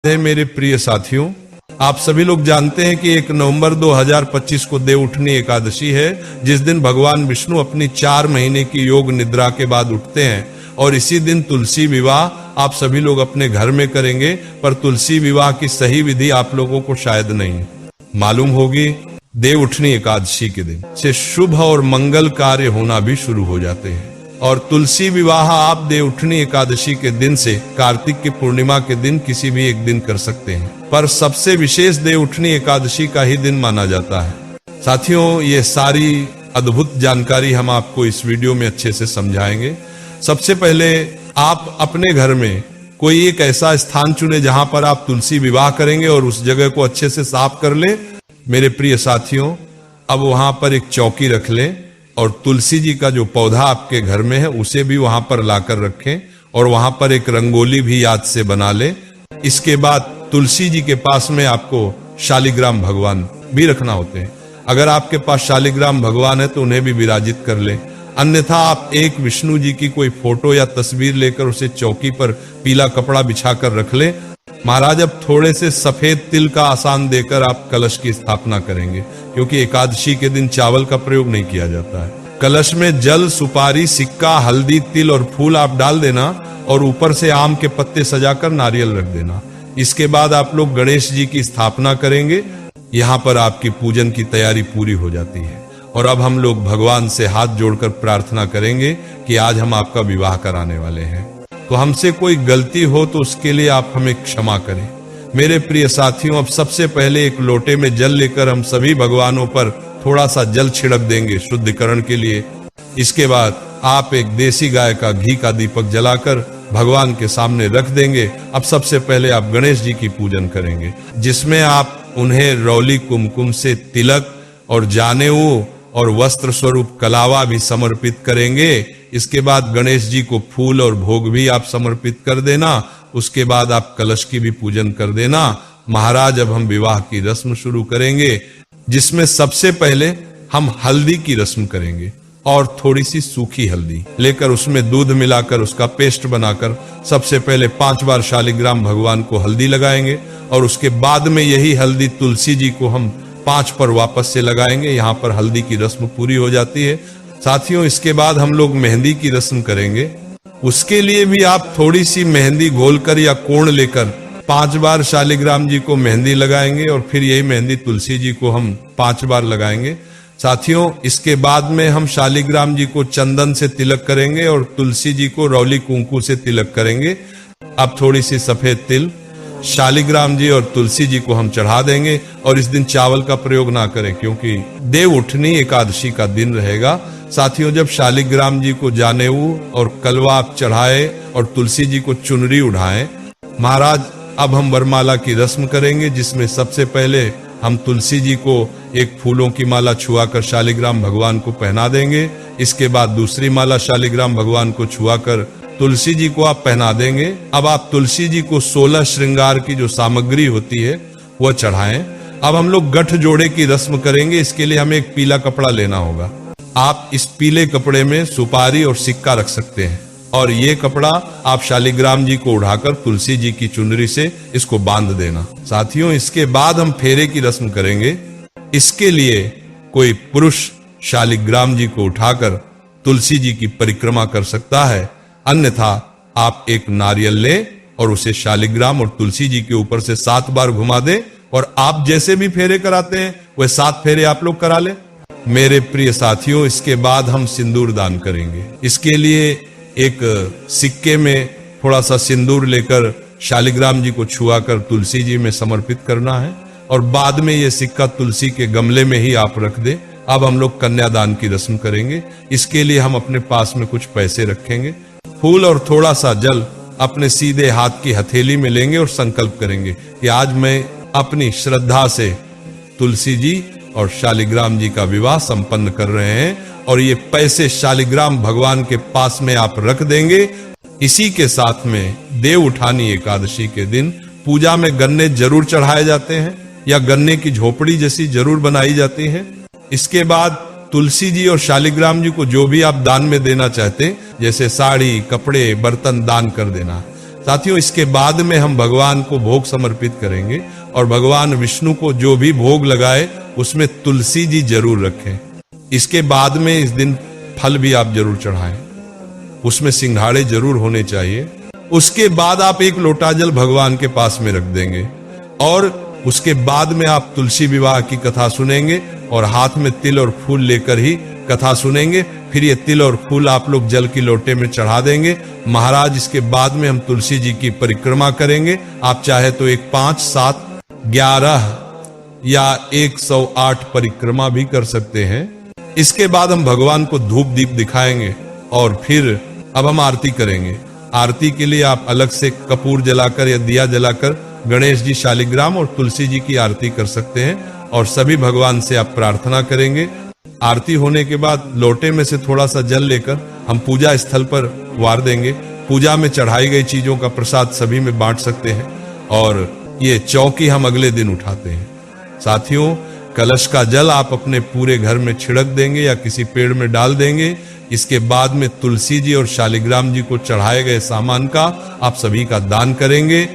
है मेरे प्रिय साथियों, आप सभी लोग जानते हैं कि 1 नवंबर 2025 को देवउठनी एकादशी है, जिस दिन भगवान विष्णु अपनी 4 महीने की योग निद्रा के बाद उठते हैं। और इसी दिन तुलसी विवाह आप सभी लोग अपने घर में करेंगे, पर तुलसी विवाह की सही विधि आप लोगों को शायद नहीं मालूम होगी। देवउठनी एकादशी के दिन से शुभ और मंगल कार्य होना भी शुरू हो जाते हैं, और तुलसी विवाह आप देवउठनी एकादशी के दिन से कार्तिक की पूर्णिमा के दिन किसी भी एक दिन कर सकते हैं, पर सबसे विशेष देवउठनी एकादशी का ही दिन माना जाता है। साथियों, ये सारी अद्भुत जानकारी हम आपको इस वीडियो में अच्छे से समझाएंगे। सबसे पहले आप अपने घर में कोई एक ऐसा स्थान चुने जहां पर आप तुलसी विवाह करेंगे और उस जगह को अच्छे से साफ कर ले। मेरे प्रिय साथियों, अब वहां पर एक चौकी रख लें और तुलसी जी का जो पौधा आपके घर में है उसे भी वहां पर लाकर रखें, और वहां पर एक रंगोली भी याद से बना ले। इसके बाद तुलसी जी के पास में आपको शालिग्राम भगवान भी रखना होते हैं। अगर आपके पास शालिग्राम भगवान है तो उन्हें भी विराजित कर ले, अन्यथा आप एक विष्णु जी की कोई फोटो या तस्वीर लेकर उसे चौकी पर पीला कपड़ा बिछाकर रख ले। महाराज, अब थोड़े से सफेद तिल का आसान देकर आप कलश की स्थापना करेंगे, क्योंकि एकादशी के दिन चावल का प्रयोग नहीं किया जाता है। कलश में जल, सुपारी, सिक्का, हल्दी, तिल और फूल आप डाल देना, और ऊपर से आम के पत्ते सजाकर नारियल रख देना। इसके बाद आप लोग गणेश जी की स्थापना करेंगे। यहाँ पर आपकी पूजन की तैयारी पूरी हो जाती है, और अब हम लोग भगवान से हाथ जोड़कर प्रार्थना करेंगे कि आज हम आपका विवाह कराने वाले हैं, तो हमसे कोई गलती हो तो उसके लिए आप हमें क्षमा करें। मेरे प्रिय साथियों, अब सबसे पहले एक लोटे में जल लेकर हम सभी भगवानों पर थोड़ा सा जल छिड़क देंगे शुद्धिकरण के लिए। इसके बाद आप एक देसी गाय का घी का दीपक जलाकर भगवान के सामने रख देंगे। अब सबसे पहले आप गणेश जी की पूजन करेंगे, जिसमें आप उन्हें रौली कुमकुम से तिलक और जानेऊ और वस्त्र स्वरूप कलावा भी समर्पित करेंगे। इसके बाद गणेश जी को फूल और भोग भी आप समर्पित कर देना। उसके बाद आप कलश की भी पूजन कर देना। महाराज, अब हम विवाह की रस्म शुरू करेंगे, जिसमें सबसे पहले हम हल्दी की रस्म करेंगे, और थोड़ी सी सूखी हल्दी लेकर उसमें दूध मिलाकर उसका पेस्ट बनाकर सबसे पहले 5 बार शालिग्राम भगवान को हल्दी लगाएंगे, और उसके बाद में यही हल्दी तुलसी जी को हम 5 पर वापस से लगाएंगे। यहाँ पर हल्दी की रस्म पूरी हो जाती है। साथियों, इसके बाद हम लोग मेहंदी की रस्म करेंगे। उसके लिए भी आप थोड़ी सी मेहंदी घोलकर या कोण लेकर 5 बार शालिग्राम जी को मेहंदी लगाएंगे, और फिर यही मेहंदी तुलसी जी को हम 5 बार लगाएंगे। साथियों, इसके बाद में हम शालिग्राम जी को चंदन से तिलक करेंगे और तुलसी जी को रौली कुंकू से तिलक करेंगे। अब थोड़ी सी सफेद तिल शालिग्राम जी और तुलसी जी को हम चढ़ा देंगे, और इस दिन चावल का प्रयोग ना करें, क्योंकि देवउठनी एकादशी का दिन रहेगा। साथियों, जब शालिग्राम जी को जानेऊ और कलवा आप चढ़ाए और तुलसी जी को चुनरी उठाएं, महाराज अब हम वरमाला की रस्म करेंगे, जिसमें सबसे पहले हम तुलसी जी को एक फूलों की माला छुआकर शालिग्राम भगवान को पहना देंगे। इसके बाद दूसरी माला शालिग्राम भगवान को छुआकर तुलसी जी को आप पहना देंगे। अब आप तुलसी जी को 16 श्रृंगार की जो सामग्री होती है वह चढ़ाएं। अब हम लोग गठ जोड़े की रस्म करेंगे। इसके लिए हमें एक पीला कपड़ा लेना होगा। आप इस पीले कपड़े में सुपारी और सिक्का रख सकते हैं, और ये कपड़ा आप शालिग्राम जी को उठाकर तुलसी जी की चुनरी से इसको बांध देना। साथियों, इसके बाद हम फेरे की रस्म करेंगे। इसके लिए कोई पुरुष शालिग्राम जी को उठाकर तुलसी जी की परिक्रमा कर सकता है, अन्यथा आप एक नारियल लें और उसे शालिग्राम और तुलसी जी के ऊपर से 7 बार घुमा दें, और आप जैसे भी फेरे कराते हैं वह 7 फेरे आप लोग करा लें। मेरे प्रिय साथियों, इसके बाद हम सिंदूर दान करेंगे। इसके लिए एक सिक्के में थोड़ा सा सिंदूर लेकर शालिग्राम जी को छुआकर तुलसी जी में समर्पित करना है, और बाद में यह सिक्का तुलसी के गमले में ही आप रख दें। अब हम लोग कन्यादान की रस्म करेंगे। इसके लिए हम अपने पास में कुछ पैसे रखेंगे, फूल और थोड़ा सा जल अपने सीधे हाथ की हथेली में लेंगे और संकल्प करेंगे कि आज मैं अपनी श्रद्धा से तुलसी जी और शालिग्राम जी का विवाह संपन्न कर रहे हैं, और ये पैसे शालिग्राम भगवान के पास में आप रख देंगे। इसी के साथ में देवउठानी एकादशी के दिन पूजा में गन्ने जरूर चढ़ाए जाते हैं, या गन्ने की झोपड़ी जैसी जरूर बनाई जाती है। इसके बाद तुलसी जी और शालिग्राम जी को जो भी आप दान में देना चाहते हैं, जैसे साड़ी, कपड़े, बर्तन दान कर देना। साथियों, इसके बाद में हम भगवान को भोग समर्पित करेंगे और भगवान विष्णु को जो भी भोग लगाए उसमें तुलसी जी जरूर रखें। इसके बाद में इस दिन फल भी आप जरूर चढ़ाएं, उसमें सिंघाड़े जरूर होने चाहिए। उसके बाद आप एक लोटा जल भगवान के पास में रख देंगे और उसके बाद में आप तुलसी विवाह की कथा सुनेंगे और हाथ में तिल और फूल लेकर ही कथा सुनेंगे। फिर ये तिल और फूल आप लोग जल की लोटे में चढ़ा देंगे। महाराज, इसके बाद में हम तुलसी जी की परिक्रमा करेंगे। आप चाहे तो 1, 5, 7, 11 या 108 परिक्रमा भी कर सकते हैं। इसके बाद हम भगवान को धूप दीप दिखाएंगे और फिर अब हम आरती करेंगे। आरती के लिए आप अलग से कपूर जलाकर या दिया जलाकर गणेश जी, शालिग्राम और तुलसी जी की आरती कर सकते हैं और सभी भगवान से आप प्रार्थना करेंगे। आरती होने के बाद लोटे में से थोड़ा सा जल लेकर हम पूजा स्थल पर वार देंगे। पूजा में चढ़ाई गई चीजों का प्रसाद सभी में बांट सकते हैं और ये चौकी हम अगले दिन उठाते हैं। साथियों, कलश का जल आप अपने पूरे घर में छिड़क देंगे या किसी पेड़ में डाल देंगे। इसके बाद में तुलसी जी और शालिग्राम जी को चढ़ाए गए सामान का आप सभी का दान करेंगे।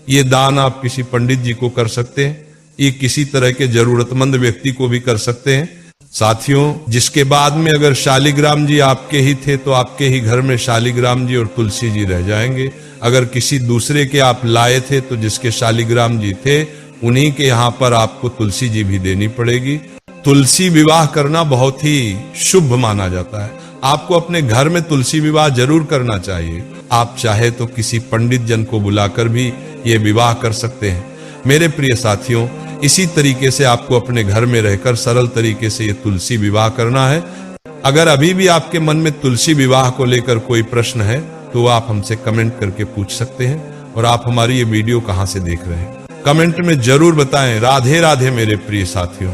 ये दान आप किसी पंडित जी को कर सकते हैं, ये किसी तरह के जरूरतमंद व्यक्ति को भी कर सकते हैं। साथियों, जिसके बाद में अगर शालिग्राम जी आपके ही थे तो आपके ही घर में शालिग्राम जी और तुलसी जी रह जाएंगे। अगर किसी दूसरे के आप लाए थे तो जिसके शालिग्राम जी थे उन्हीं के यहाँ पर आपको तुलसी जी भी देनी पड़ेगी। तुलसी विवाह करना बहुत ही शुभ माना जाता है। आपको अपने घर में तुलसी विवाह जरूर करना चाहिए। आप चाहे तो किसी पंडित जन को बुलाकर भी ये विवाह कर सकते हैं। मेरे प्रिय साथियों, इसी तरीके से आपको अपने घर में रहकर सरल तरीके से ये तुलसी विवाह करना है। अगर अभी भी आपके मन में तुलसी विवाह को लेकर कोई प्रश्न है तो आप हमसे कमेंट करके पूछ सकते हैं। और आप हमारी ये वीडियो कहां से देख रहे हैं कमेंट में जरूर बताएं। राधे राधे मेरे प्रिय साथियों।